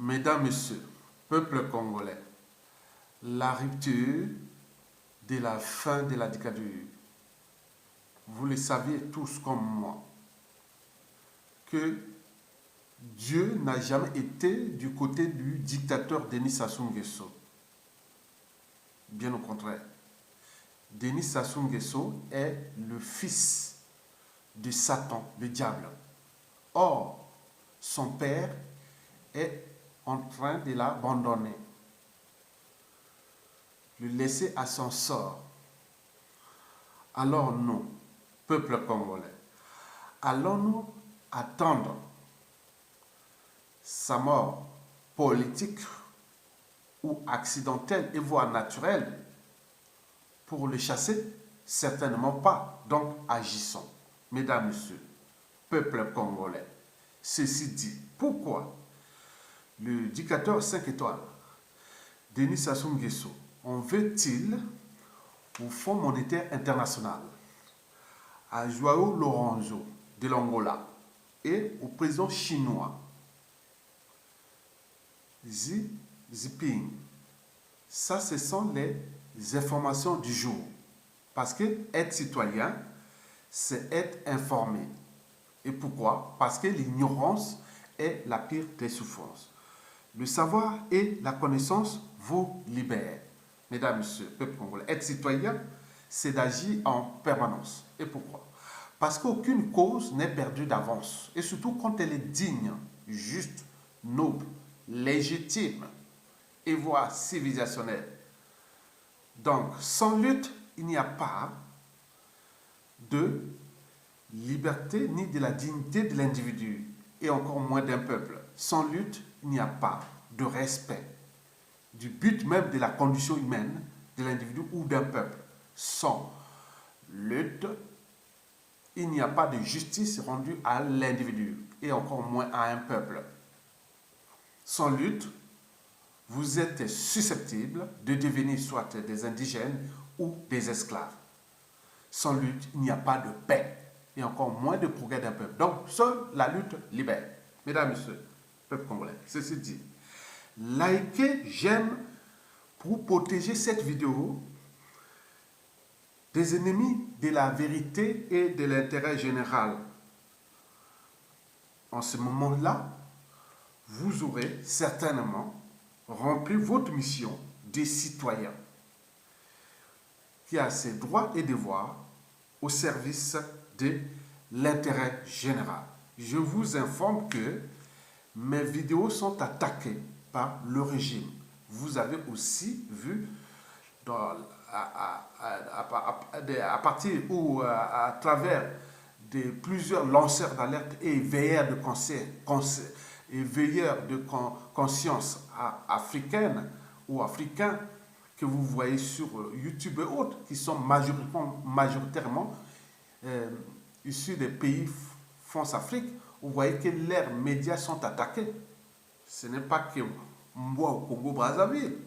Mesdames, Messieurs, peuple congolais, la rupture de la fin de la dictature, vous le saviez tous comme moi, que Dieu n'a jamais été du côté du dictateur Denis Sassou Nguesso. Bien au contraire. Denis Sassou Nguesso est le fils de Satan, le diable. Or, son père est en train de l'abandonner, le laisser à son sort. Alors nous, peuple congolais, allons-nous attendre sa mort politique ou accidentelle et voire naturelle pour le chasser? Certainement pas. Donc agissons. Mesdames, Messieurs, peuple congolais, ceci dit, pourquoi le dictateur 5 étoiles, Denis Sassou Nguesso, en veut-il au Fonds monétaire international, à Joao Lourenço de l'Angola et au président chinois Xi Jinping? Ça, ce sont les informations du jour. Parce que être citoyen, c'est être informé. Et pourquoi? Parce que l'ignorance est la pire des souffrances. Le savoir et la connaissance vous libèrent. Mesdames, Messieurs, peuple congolais, être citoyen, c'est d'agir en permanence. Et pourquoi? Parce qu'aucune cause n'est perdue d'avance. Et surtout quand elle est digne, juste, noble, légitime et voire civilisationnelle. Donc, sans lutte, il n'y a pas de liberté ni de la dignité de l'individu et encore moins d'un peuple. Sans lutte, il n'y a pas de respect du but même de la condition humaine de l'individu ou d'un peuple. Sans lutte, il n'y a pas de justice rendue à l'individu et encore moins à un peuple. Sans lutte, vous êtes susceptible de devenir soit des indigènes ou des esclaves. Sans lutte, il n'y a pas de paix et encore moins de progrès d'un peuple. Donc, seule la lutte libère. Mesdames, Messieurs, peuple congolais, ceci dit, likez, j'aime pour protéger cette vidéo des ennemis de la vérité et de l'intérêt général. En ce moment-là, vous aurez certainement rempli votre mission des citoyens qui a ses droits et devoirs au service de l'intérêt général. Je vous informe que mes vidéos sont attaquées par le régime. Vous avez aussi vu à partir ou à travers de plusieurs lanceurs d'alerte et veilleurs de conscience africaine ou africains que vous voyez sur YouTube et autres, qui sont majoritairement issus des pays France-Afrique, vous voyez que leurs médias sont attaqués. Ce n'est pas que moi au Congo-Brazzaville,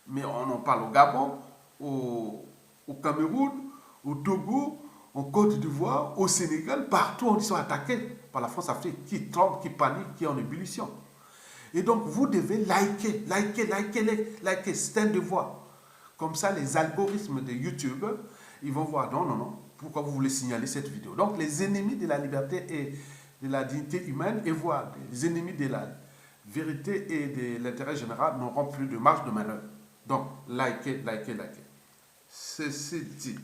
mais on en parle au Gabon, au Cameroun, au Togo, en Côte d'Ivoire, au Sénégal, partout ils sont attaqués par la France-Afrique, qui tremble, qui panique, qui est en ébullition. Et donc vous devez liker, c'est un devoir. Comme ça, les algorithmes de YouTube, ils vont voir, non, pourquoi vous voulez signaler cette vidéo? Donc les ennemis de la liberté et de la dignité humaine, et voire les ennemis de la vérité et de l'intérêt général n'auront plus de marge de manœuvre. Donc, likez. Ceci dit,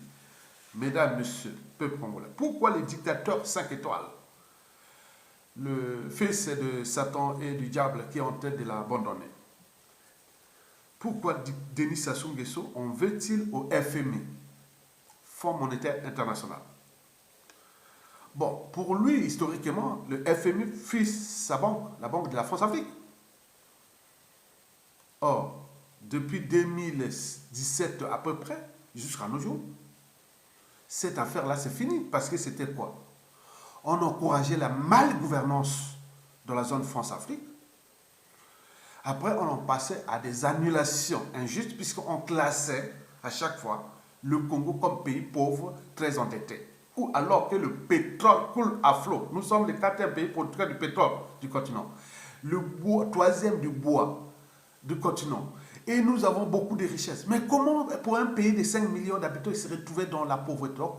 mesdames, messieurs, peuple congolais, pourquoi les dictateurs 5 étoiles, le fils de Satan et du diable qui est en tête de l'abandonner? Pourquoi Denis Sassou Nguesso en veut-il au FMI, Fonds monétaire international? Bon, pour lui, historiquement, le FMI fut sa banque, la Banque de la France-Afrique. Or, depuis 2017 à peu près, jusqu'à nos jours, cette affaire-là, c'est fini. Parce que c'était quoi? On encourageait la malgouvernance dans la zone France-Afrique. Après, on en passait à des annulations injustes, puisqu'on classait à chaque fois le Congo comme pays pauvre, très endetté. Ou alors que le pétrole coule à flot. Nous sommes le 4e pays producteur du pétrole du continent. le bois, troisième du bois du continent. Et nous avons beaucoup de richesses. Mais comment, pour un pays de 5 millions d'habitants, il se retrouvait dans la pauvreté? Donc,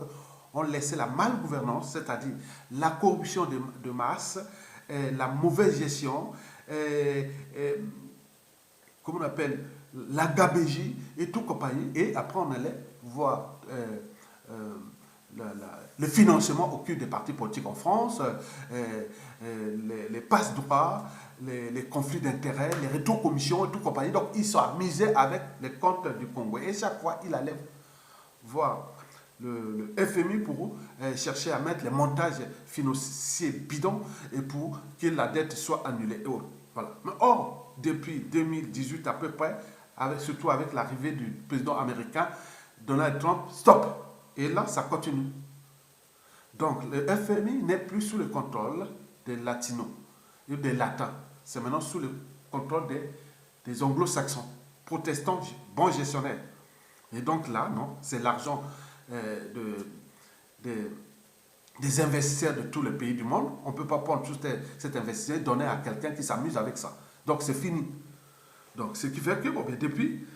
on laissait la malgouvernance, c'est-à-dire la corruption de masse, la mauvaise gestion, comment on appelle, la gabégie et tout compagnie. Et après, on allait voir le financement au cul des partis politiques en France, les passe-droits, les conflits d'intérêts, les rétrocommissions et tout compagnie. Donc, ils sont amusés avec les comptes du Congo. Et chaque fois, il allait voir le FMI pour chercher à mettre les montages financiers bidons et pour que la dette soit annulée. Et voilà. Mais or, depuis 2018 à peu près, surtout avec l'arrivée du président américain Donald Trump, stop. Et là, ça continue. Donc, le FMI n'est plus sous le contrôle des latinos et des latins. C'est maintenant sous le contrôle des anglo-saxons, protestants, bons gestionnaires. Et donc là, non, c'est l'argent des investisseurs de tous les pays du monde. On ne peut pas prendre tout cet investisseur et donner à quelqu'un qui s'amuse avec ça. Donc, c'est fini. Donc, ce qui fait que, bon, depuis,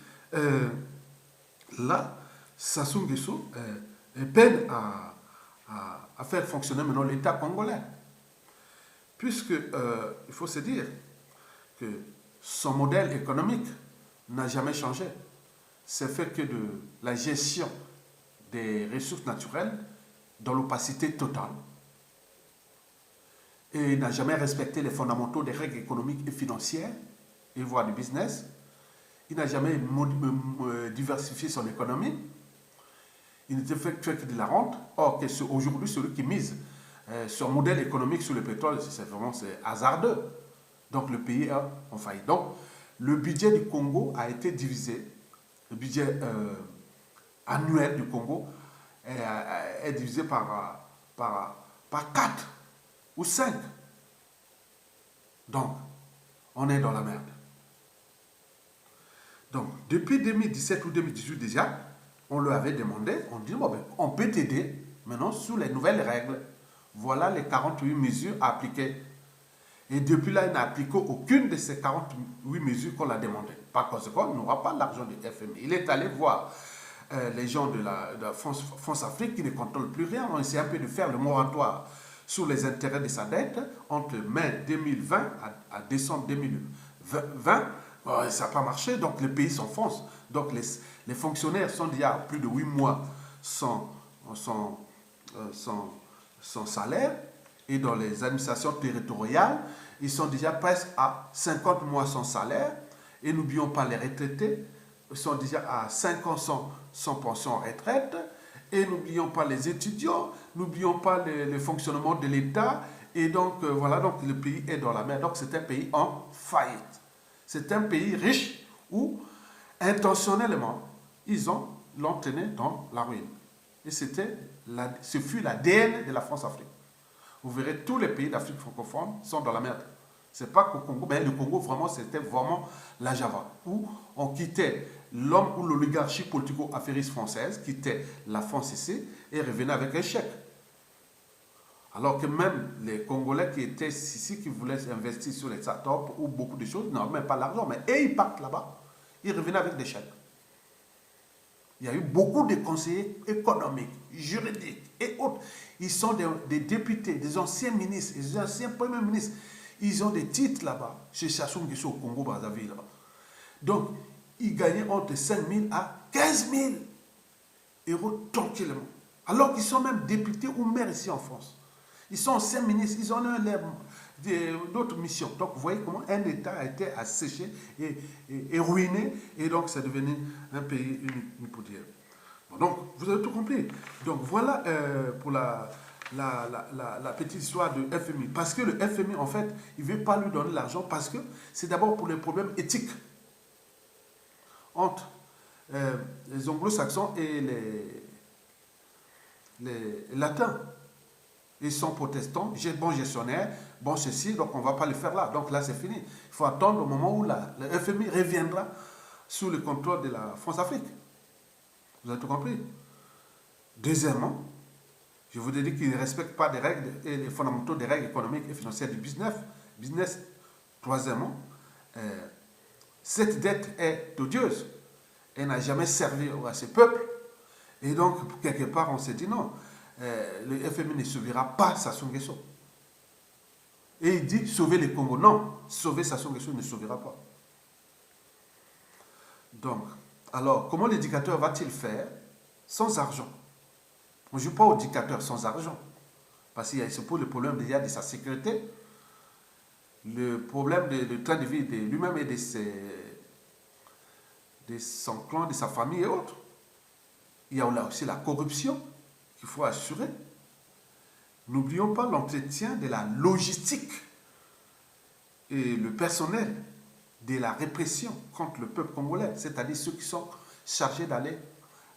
là, Sassou Nguesso peine à faire fonctionner maintenant l'État congolais. Puisque, il faut se dire que son modèle économique n'a jamais changé. C'est fait que de la gestion des ressources naturelles dans l'opacité totale. Et il n'a jamais respecté les fondamentaux des règles économiques et financières, et voire du business. Il n'a jamais diversifié son économie. Il ne fait que de la rente. Or, aujourd'hui, celui qui mise sur un modèle économique sur le pétrole, c'est vraiment hasardeux. Donc, le pays est en faillite. Donc, le budget du Congo a été divisé. Le budget annuel du Congo est divisé par 4 ou 5. Donc, on est dans la merde. Donc, depuis 2017 ou 2018 déjà, on leur avait demandé, on dit, bon, ben, on peut t'aider maintenant sous les nouvelles règles. Voilà les 48 mesures à appliquer. Et depuis là, il n'a appliqué aucune de ces 48 mesures qu'on a demandé. Par conséquent, il n'aura pas l'argent du FMI. Il est allé voir les gens de la France-Afrique qui ne contrôlent plus rien. On essaie un peu de faire le moratoire sur les intérêts de sa dette entre mai 2020 à décembre 2020. Ça n'a pas marché, donc le pays s'enfonce. Donc les fonctionnaires sont déjà à plus de 8 mois sans salaire. Et dans les administrations territoriales, ils sont déjà presque à 50 mois sans salaire. Et n'oublions pas les retraités, ils sont déjà à 5 ans sans pension en retraite. Et n'oublions pas les étudiants, n'oublions pas le fonctionnement de l'État. Et donc, voilà, donc le pays est dans la merde. Donc, c'est un pays en faillite. C'est un pays riche où, intentionnellement, ils l'ont tenu dans la ruine. Et ce fut l'ADN de la France-Afrique. Vous verrez, tous les pays d'Afrique francophone sont dans la merde. C'est pas qu'au Congo, mais le Congo, vraiment, c'était vraiment la Java, où on quittait l'homme ou l'oligarchie politico-affairiste française, quittait la France ici et revenait avec un chèque. Alors que même les Congolais qui étaient ici, qui voulaient investir sur les startups ou beaucoup de choses, n'avaient même pas l'argent. Mais et ils partent là-bas, ils revenaient avec des chèques. Il y a eu beaucoup de conseillers économiques, juridiques et autres. Ils sont des députés, des anciens ministres, des anciens premiers ministres. Ils ont des titres là-bas, chez Sassou Nguesso au Congo-Brazzaville. Donc, ils gagnaient entre 5 000 à 15 000 euros tranquillement. Alors qu'ils sont même députés ou maires ici en France. Ils sont anciens ministres, ils ont d'autres missions. Donc, vous voyez comment un État a été asséché et ruiné. Et donc, c'est devenu un pays unipotière. Bon, donc, vous avez tout compris. Donc, voilà pour la petite histoire du FMI. Parce que le FMI, en fait, il ne veut pas lui donner l'argent parce que c'est d'abord pour les problèmes éthiques entre les anglo-saxons et les latins. Ils sont protestants, bons gestionnaires, bon ceci, donc on ne va pas le faire là. Donc là, c'est fini. Il faut attendre au moment où le FMI reviendra sous le contrôle de la France-Afrique. Vous avez tout compris? Deuxièmement, je vous ai dit qu'ils ne respectent pas des règles et les fondamentaux des règles économiques et financières du business. Troisièmement, cette dette est odieuse. Elle n'a jamais servi à ce peuple. Et donc, quelque part, on s'est dit non, le FMI ne sauvera pas Sassou Nguesso. Et il dit sauver les Congo. Non, sauver Sassou Nguesso ne sauvera pas. Donc, alors, comment l'éducateur va-t-il faire sans argent? On ne joue pas au dictateur sans argent. Parce qu'il se pose le problème déjà de sa sécurité, le problème du train de vie de lui-même et de son clan, de sa famille et autres. Il y a là aussi la corruption qu'il faut assurer. N'oublions pas l'entretien de la logistique et le personnel de la répression contre le peuple congolais, c'est-à-dire ceux qui sont chargés d'aller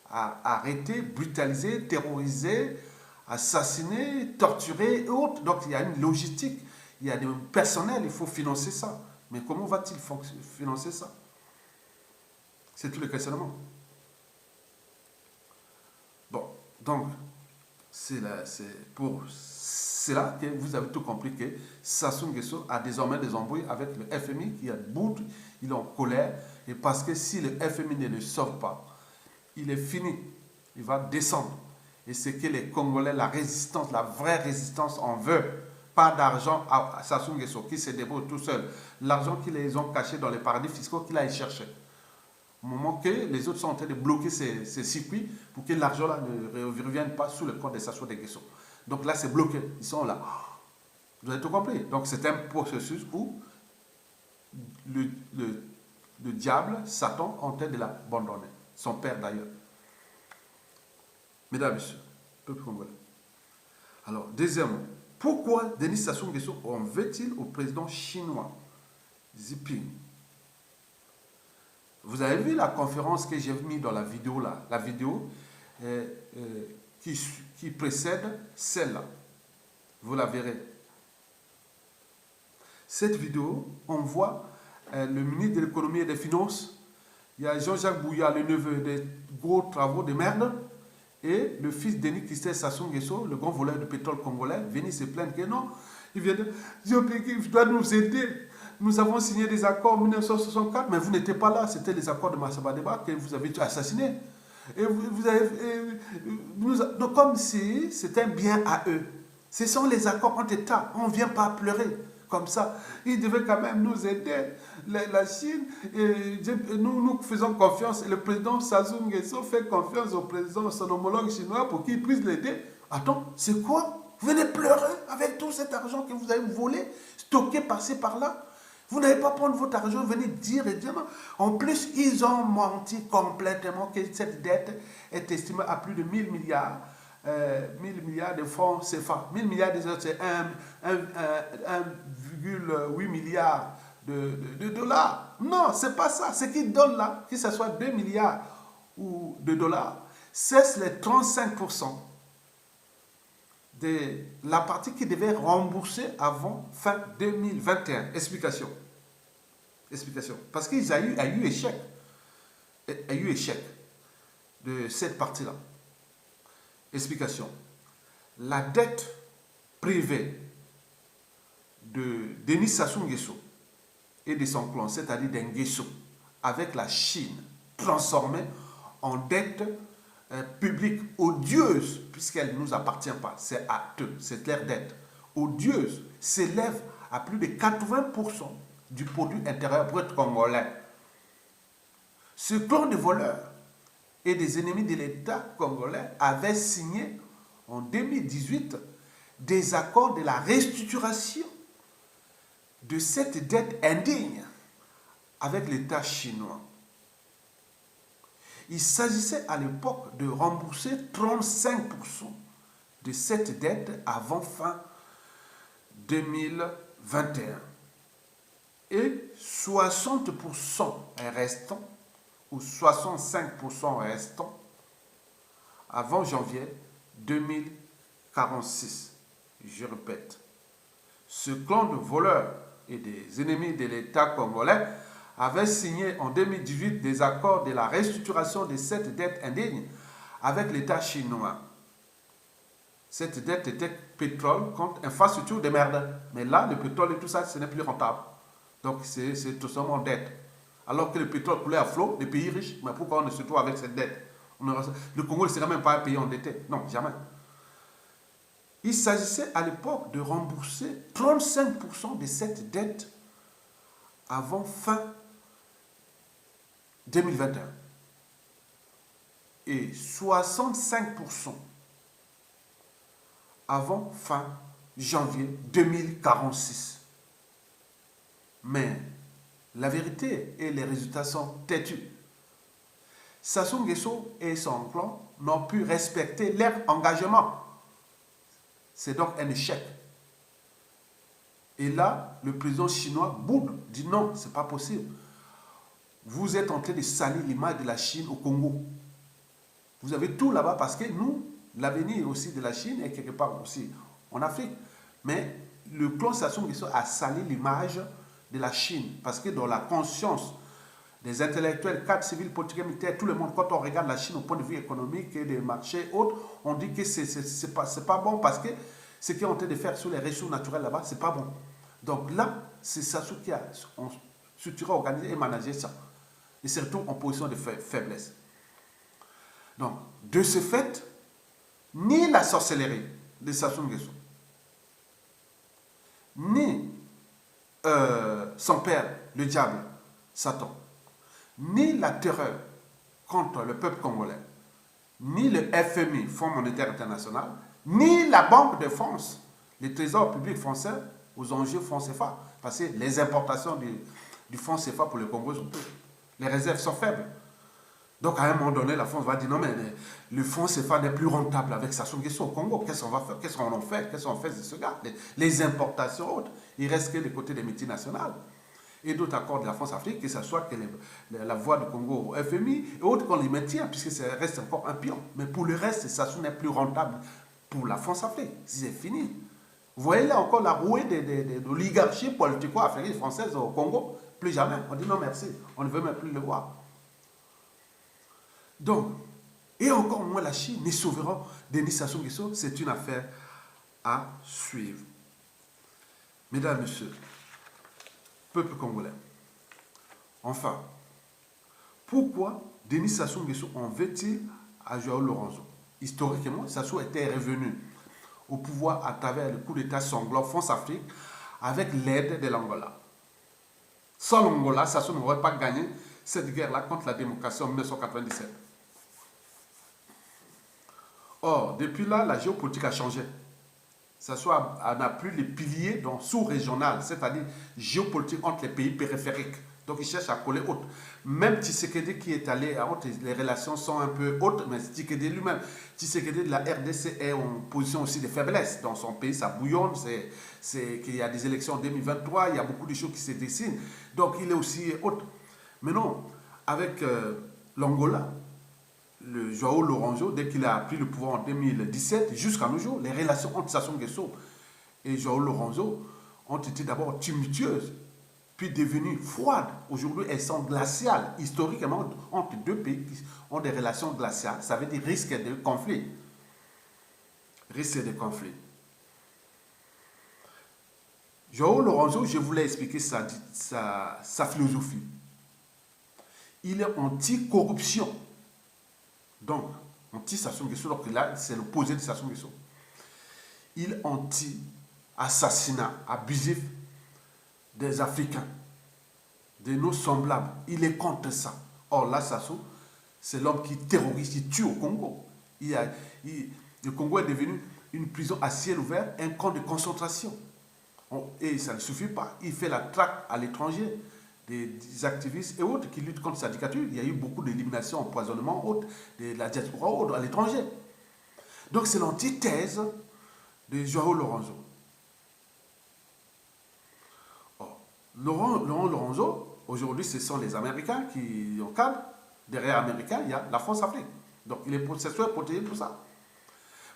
arrêter, brutaliser, terroriser, assassiner, torturer et autres. Donc il y a une logistique, il y a du personnel, il faut financer ça. Mais comment va-t-il financer ça? C'est tout le questionnement. Bon, donc, c'est là que vous avez tout compris que Sassou Nguesso a désormais des embrouilles avec le FMI qui est debout, il est en colère, et parce que si le FMI ne le sauve pas, il est fini, il va descendre. Et c'est que les Congolais, la résistance, la vraie résistance en veut. Pas d'argent à Sassou Nguesso qui se débrouille tout seul. L'argent qu'ils les ont caché dans les paradis fiscaux qu'il a cherché. Au moment que les autres sont en train de bloquer ces circuits pour que l'argent-là ne revienne pas sous le compte de Sassou Nguesso. Donc là, c'est bloqué. Ils sont là. Vous avez tout compris. Donc c'est un processus où le diable, Satan, est en train de l'abandonner. Son père d'ailleurs. Mesdames et messieurs, peuple congolais. Alors, deuxièmement, pourquoi Denis Sassou Nguesso en veut-il au président chinois Xi Jinping? Vous avez vu la conférence que j'ai mise dans la vidéo là, la vidéo qui précède celle-là. Vous la verrez. Cette vidéo, on voit le ministre de l'économie et des finances, il y a Jean-Jacques Bouya, le neveu des gros travaux de merde, et le fils Denis Christophe Sassou Nguesso, le grand voleur de pétrole congolais, venir se plaindre que non, il vient de je dois nous aider. Nous avons signé des accords en 1964, mais vous n'étiez pas là. C'était les accords de Massabadeba que vous avez assassinés. Et donc comme si c'était un bien à eux. Ce sont les accords entre États. On ne vient pas pleurer comme ça. Ils devaient quand même nous aider. La Chine, nous faisons confiance. Et le président Sassou Nguesso fait confiance au président, son homologue chinois, pour qu'il puisse l'aider. Attends, c'est quoi? Vous venez pleurer avec tout cet argent que vous avez volé, stocké par-ci, par-là. Vous n'allez pas prendre votre argent, venez dire et dire non. En plus, ils ont menti complètement que cette dette est estimée à plus de 1000 milliards. 1000 milliards de francs CFA. 1000 milliards de dollars, c'est 1,8 milliard de dollars. Non, c'est pas ça. Ce qu'ils donnent là, que ce soit 2 milliards ou de dollars, c'est les 35% de la partie qui devait rembourser avant fin 2021. Explication. Parce qu'il y a eu échec. Il y a eu échec de cette partie-là. Explication. La dette privée de Denis Sassou Nguesso et de son clan, c'est-à-dire d'Nguesso, avec la Chine, transformée en dette publique odieuse, puisqu'elle ne nous appartient pas, c'est à eux, c'est leur dette, odieuse, s'élève à plus de 80% du produit intérieur brut congolais. Ce clan de voleurs et des ennemis de l'État congolais avait signé en 2018 des accords de la restructuration de cette dette indigne avec l'État chinois. Il s'agissait à l'époque de rembourser 35% de cette dette avant fin 2021 et 60% restants ou 65% restants avant janvier 2046. Je répète, ce clan de voleurs et des ennemis de l'État congolais avait signé en 2018 des accords de la restructuration de cette dette indigne avec l'État chinois. Cette dette était pétrole contre infrastructure de merde. Mais là, le pétrole et tout ça, ce n'est plus rentable. Donc c'est tout simplement dette. Alors que le pétrole coulait à flot, les pays riches, mais pourquoi on se trouve avec cette dette? Le Congo ne serait même pas un pays endetté. Non, jamais. Il s'agissait à l'époque de rembourser 35% de cette dette avant fin 2021 et 65% avant fin janvier 2046. Mais la vérité et les résultats sont têtus. Sassou Nguesso et son clan n'ont pu respecter leur engagement. C'est donc un échec. Et là, le président chinois boude, dit non, c'est pas possible. Vous êtes en train de salir l'image de la Chine au Congo. Vous avez tout là-bas parce que nous, l'avenir aussi de la Chine est quelque part aussi en Afrique. Mais le clan Sassou Nguesso a sali l'image de la Chine parce que dans la conscience des intellectuels, cadres civils, politiques, militaires, tout le monde, quand on regarde la Chine au point de vue économique et des marchés autres, on dit que c'est pas bon parce que ce qu'ils sont en train de faire sur les ressources naturelles là-bas, c'est pas bon. Donc là, c'est Sassou qui a structuré, organisé et managé ça. Et surtout en position de faiblesse. Donc, de ce fait, ni la sorcellerie de Sassou Nguesso, ni son père, le diable, Satan, ni la terreur contre le peuple congolais, ni le FMI, Fonds monétaire international, ni la Banque de France, le Trésor public français aux enjeux francs CFA. Parce que les importations du franc CFA pour le Congo sont peu. Les réserves sont faibles. Donc à un moment donné, la France va dire non mais le franc CFA n'est plus rentable avec Sassou Nguesso au Congo. Qu'est-ce qu'on va faire? Qu'est-ce qu'on en fait? Qu'est-ce qu'on fait de ce gars? Les importations autres. Il reste que les côtés des multinationales. Et d'autres accords de la France-Afrique, que ce soit que la voie du Congo au FMI, et autres qu'on les maintient, puisque ça reste encore un pion. Mais pour le reste, Sassou n'est plus rentable pour la France-Afrique. C'est fini. Vous voyez là encore la rouée de l'oligarchie politico-africaine française au Congo. Plus jamais. On dit non merci. On ne veut même plus le voir. Donc, et encore moins la Chine, les souverains Denis Sassou Nguesso, c'est une affaire à suivre. Mesdames, Messieurs, peuple congolais, enfin, pourquoi Denis Sassou Nguesso en veut-il à João Lourenço? Historiquement, Sassou était revenu au pouvoir à travers le coup d'État sanglant France-Afrique avec l'aide de l'Angola. Sans l'Angola, Sassou n'aurait pas gagné cette guerre-là contre la démocratie en 1997. Or, depuis là, la géopolitique a changé. Sassou n'a plus les piliers sous-régional, c'est-à-dire géopolitique entre les pays périphériques. Donc, il cherche à coller haute. Même Tshisekedi qui est allé à haute, les relations sont un peu hautes, mais Tshisekedi lui-même, Tshisekedi de la RDC est en position aussi de faiblesse. Dans son pays, ça bouillonne, qu'il y a des élections en 2023, il y a beaucoup de choses qui se dessinent. Donc, il est aussi haute. Mais non, avec l'Angola, le João Lourenço, dès qu'il a pris le pouvoir en 2017, jusqu'à nos jours, les relations entre Sassou Nguesso et João Lourenço ont été d'abord tumultueuses, puis devenues froides. Aujourd'hui, elles sont glaciales. Historiquement, entre deux pays qui ont des relations glaciales, ça veut dire risque de conflit. Risque de conflit. João Lourenço, je voulais expliquer sa philosophie. Il est anti-corruption. Donc, anti-Sassou Nguesso, donc là, c'est l'opposé de Sassou Nguesso. Il est anti-assassinat abusif des Africains, de nos semblables. Il est contre ça. Or là, Sassou, c'est l'homme qui terrorise, il tue au Congo. Le Congo est devenu une prison à ciel ouvert, un camp de concentration. Et ça ne suffit pas. Il fait la traque à l'étranger. Des activistes et autres qui luttent contre sa dictature. Il y a eu beaucoup d'éliminations, empoisonnements, autres, de la diaspora autres, à l'étranger. Donc c'est l'antithèse de João Lourenço. Laurent Lourenço, aujourd'hui, ce sont les Américains qui encadrent. Derrière les Américains, il y a la France-Afrique. Donc il est protégé pour ça.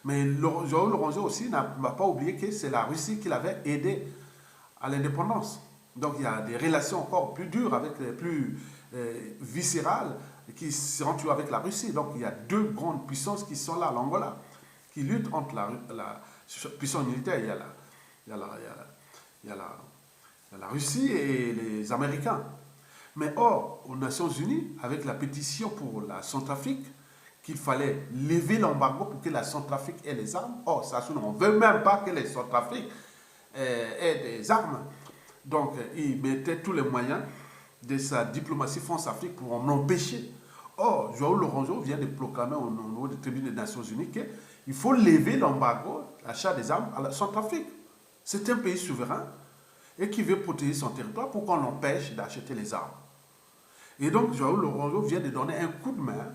Mais João Lourenço aussi n'a pas oublié que c'est la Russie qui l'avait aidé à l'indépendance. Donc il y a des relations encore plus dures, plus viscérales, qui seront tuées avec la Russie. Donc il y a deux grandes puissances qui sont là, l'Angola, qui luttent entre la puissance militaire. Il y a la Russie et les Américains. Mais or, aux Nations Unies, avec la pétition pour la Centrafrique, qu'il fallait lever l'embargo pour que la Centrafrique ait les armes. Or, Sassou on ne veut même pas que les Centrafriques aient des armes. Donc, il mettait tous les moyens de sa diplomatie France-Afrique pour en empêcher. Or, João Lourenço vient de proclamer au niveau des tribunaux des Nations Unies qu'il faut lever l'embargo, l'achat des armes à la Centrafrique. C'est un pays souverain et qui veut protéger son territoire pour qu'on l'empêche d'acheter les armes. Et donc, João Lourenço vient de donner un coup de main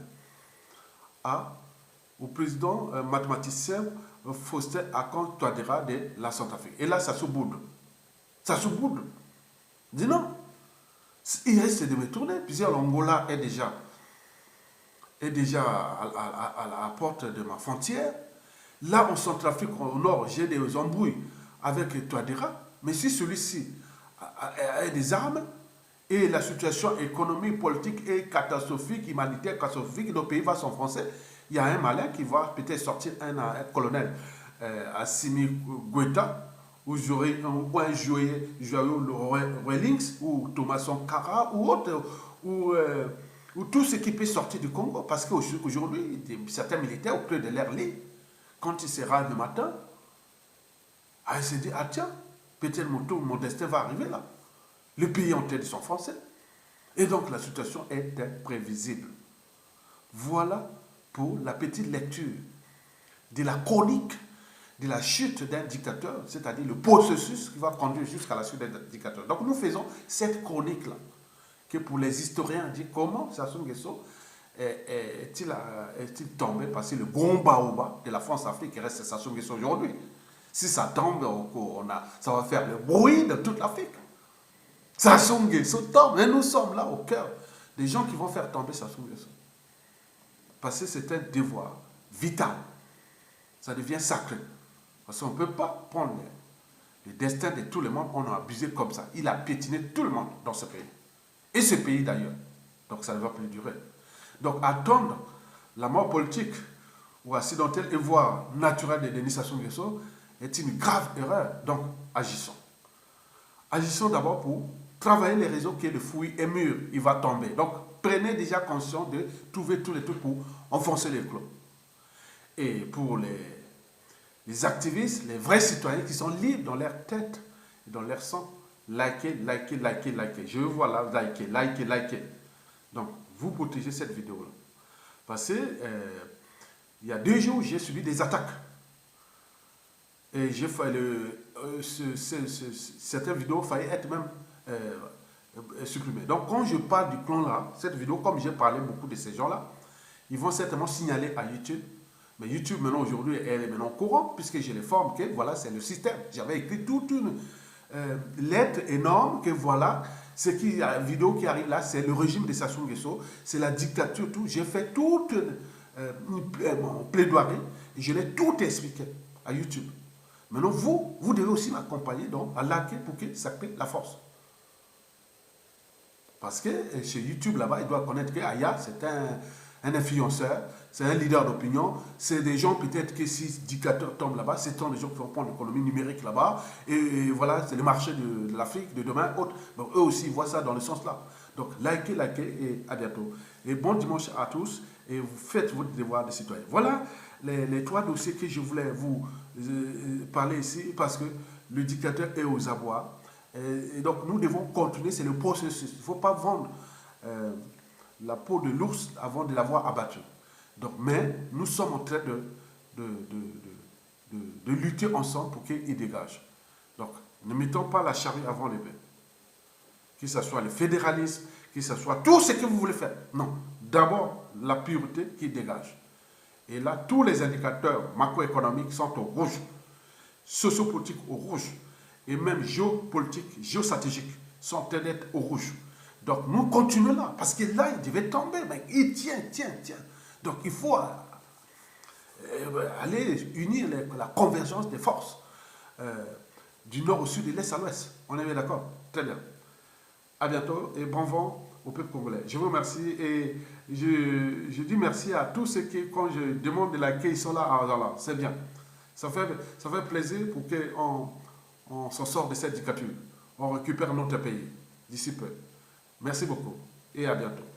au président mathématicien Faustin Archange Touadéra de la Centrafrique. Et là, ça se boude. Ça se boude. Dis non. Il reste de me tourner, puisque l'Angola est déjà à la porte de ma frontière. Là, en Centrafrique, au nord, j'ai des embrouilles avec Touadéra. Mais si celui-ci a des armes, et la situation économique, politique est catastrophique, humanitaire catastrophique, le pays va s'enfoncer, il y a un malin qui va peut-être sortir un colonel Assimi Goïta, ou un joyeux Relings, ou Thomas Sankara, ou autre, ou tout ce qui peut sortir du Congo. Parce qu'aujourd'hui, certains militaires, au creux de leur lit, quand ils se rendent le matin, ils se disent, ah tiens, peut-être mon destin va arriver là. Le pays est en train de s'enfoncer. Et donc la situation est imprévisible. Voilà pour la petite lecture de la chronique de la chute d'un dictateur, c'est-à-dire le processus qui va conduire jusqu'à la chute d'un dictateur. Donc nous faisons cette chronique-là, que pour les historiens, on dit comment Sassou Nguesso est-il tombé, parce que le grand baobab de la France-Afrique reste Sassou Nguesso aujourd'hui. Si ça tombe, ça va faire le bruit de toute l'Afrique. Sassou Nguesso tombe, mais nous sommes là au cœur des gens qui vont faire tomber Sassou Nguesso. Parce que c'est un devoir vital. Ça devient sacré. Parce qu'on ne peut pas prendre le destin de tout le monde, on a abusé comme ça. Il a piétiné tout le monde dans ce pays. Et ce pays d'ailleurs. Donc ça ne va plus durer. Donc attendre la mort politique ou accidentelle et voire naturelle de Denis Sassou Nguesso est une grave erreur. Donc agissons. Agissons d'abord pour travailler les réseaux que le fruit est mûr, il va tomber. Donc prenez déjà conscience de trouver tous les trucs pour enfoncer les clous. Et pour les activistes, les vrais citoyens qui sont libres dans leur tête et dans leur sang, likez. Je vous vois là, likez. Donc, vous protégez cette vidéo-là. Parce que il y a 2 jours, j'ai subi des attaques. Et j'ai fait certaines vidéos failli être même supprimées. Donc, quand je parle du clan là, cette vidéo, comme j'ai parlé beaucoup de ces gens-là, ils vont certainement signaler à YouTube. Mais YouTube, maintenant, aujourd'hui, elle est maintenant au courant, puisque je les forme que, voilà, c'est le système. J'avais écrit toute une lettre énorme que, voilà, la vidéo qui arrive là, c'est le régime de Sassou Nguesso, c'est la dictature, tout. J'ai fait toute mon plaidoirie, et je l'ai tout expliqué à YouTube. Maintenant, vous devez aussi m'accompagner à liker pour que ça crée la force. Parce que chez YouTube, là-bas, il doit connaître que Aya, c'est un influenceur, c'est un leader d'opinion, c'est des gens peut-être que si le dictateur tombe là-bas, c'est des gens qui vont prendre l'économie numérique là-bas, et voilà, c'est le marché de l'Afrique de demain, autres. Donc eux aussi, ils voient ça dans le sens-là. Donc likez, et à bientôt. Et bon dimanche à tous, et vous faites votre devoir de citoyen. Voilà les 3 dossiers que je voulais vous parler ici, parce que le dictateur est aux abois. Et donc nous devons continuer, c'est le processus. Il ne faut pas vendre la peau de l'ours avant de l'avoir abattu. Donc, mais nous sommes en train de lutter ensemble pour qu'il dégage. Donc, ne mettons pas la charrue avant les bœufs. Que ce soit le fédéralisme, que ce soit tout ce que vous voulez faire. Non, d'abord la pureté qui dégage. Et là, tous les indicateurs macroéconomiques sont au rouge, sociopolitiques au rouge, et même géopolitiques, géostratégiques sont en train d'être au rouge. Donc nous continuons là, parce que là, il devait tomber, mais il tient. Donc il faut aller unir la convergence des forces du nord au sud et de l'est à l'ouest. On est bien d'accord? Très bien. À bientôt et bon vent au peuple congolais. Je vous remercie et je dis merci à tous ceux qui, quand je demande de liker, ils sont là. Ah, voilà, c'est bien. Ça fait plaisir pour qu'on s'en sorte de cette dictature. on récupère notre pays d'ici peu. Merci beaucoup et à bientôt.